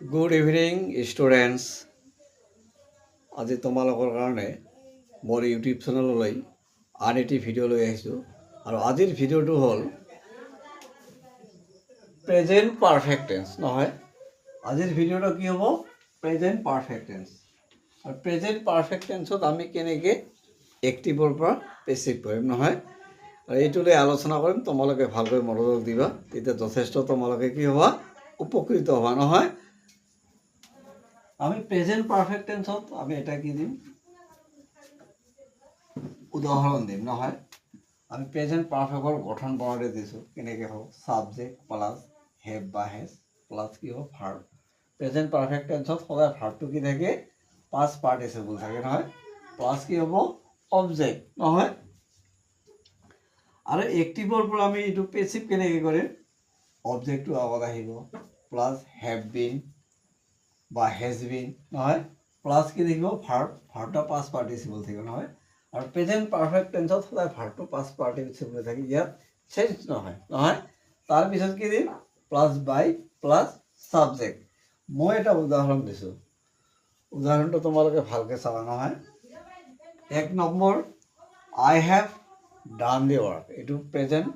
Good evening, students. আজি তোমালোকৰ কাৰণে মোৰ ইউটিউব চেনেললৈ আন এটি ভিডিঅ' লৈ আহিছোঁ আৰু আজিৰ ভিডিঅ'টো হ'ল প্ৰেজেণ্ট পাৰফেক্ট টেন্স নহয়। আজিৰ ভিডিঅ'টো কি হ'ব? Present perfect tense. আৰু প্ৰেজেণ্ট পাৰফেক্ট টেন্সত আমি কেনেকৈ এক্টিভৰ পৰা পেছিভ কৰিম নহয়, আৰু এইটো লৈ আলোচনা কৰিম। তোমালোকে ভালকৈ মনোযোগ দিবা, তেতিয়া যথেষ্ট তোমালোকে কি হ'বা? উপকৃত হ'বা নহয়। আমি প্রেজেন্ট পারফেক্ট টেন্সত আমি এটা কি দিম? উদাহরণ দিম নহয়। আমি প্রেজেন্ট পাৰফেক্টৰ গঠন বনাতে দিছোঁ কেনেকৈ হ'ব? সাবজেক্ট প্লাছ হেভ বা হেজ প্লাছ কি হ'ব? ভাৰ্ব। প্ৰেজেন্ট পাৰফেক্ট টেন্সত সদায় ভাৰ্বটো কি থাকে? পাষ্ট পাৰ্টিচিপল থাকে নহয়। প্লাছ কি হ'ব? অবজেক্ট নহয়। আৰু এক্টিভৰ পৰা আমি এইটো পেছিভ কেনেকৈ কৰিম? অবজেক্টটো আগত আহিব প্লাছ হেভ বিন বা হেজ বিন নহয়, প্লাছ কি থাকিব? ভাৰ্ব। ভাৰ্বটা পাষ্ট পাৰ্টিচিপল থাকিব নহয়। আৰু প্ৰেজেণ্ট পাৰফেক্ট টেন্সত সদায় ভাৰ্বটো পাষ্ট পাৰ্টিচিপল থাকে, ইয়াত চেঞ্জ নহয় নহয়। তাৰপিছত কি দিম? প্লাছ বাই প্লাছ ছাবজেক্ট। মই এটা উদাহৰণ দিছোঁ, উদাহৰণটো তোমালোকে ভালকৈ চাবা নহয়। 1 number, I have done the work. এইটো প্ৰেজেণ্ট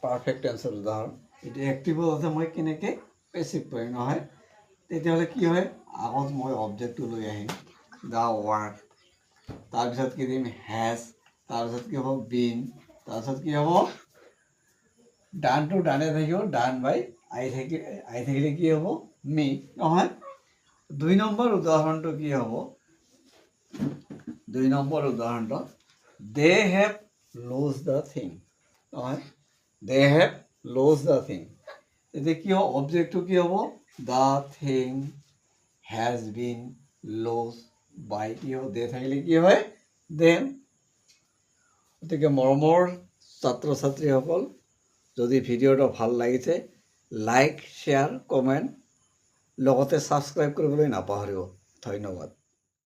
পাৰফেক্ট টেন্সৰ উদাহৰণ। এইটো এক্টিভত আছে, মই কেনেকৈ পেছিভ কৰিম নহয়। তেতিয়াহ'লে কি হয়? আগত মই অবজেক্টটো লৈ আহিম দ্য ৱৰ্ক, তাৰপিছত কি দিম? হেজ, তাৰপিছত কি হ'ব? বিন, তাৰপিছত কি হ'ব? ডানটো ডানে থাকিব, ডান বাই আই থাকিলে কি হ'ব? মি নহয়। 2 নম্বৰ উদাহৰণটো কি হ'ব? 2 নম্বৰ উদাহৰণটো they have lost the thing নহয়। They have lost the thing. এতিয়া কি হ'ব? অবজেক্টটো কি হ'ব? The thing has been lost by কি হ'ব? দে থাকিলে কি হয়? দেন। গতিকে মৰমৰ ছাত্ৰ ছাত্ৰীসকল, যদি ভিডিঅ'টো ভাল লাগিছে লাইক, শ্বেয়াৰ, কমেণ্ট লগতে ছাবস্ক্ৰাইব কৰিবলৈ নাপাহৰিব। ধন্যবাদ।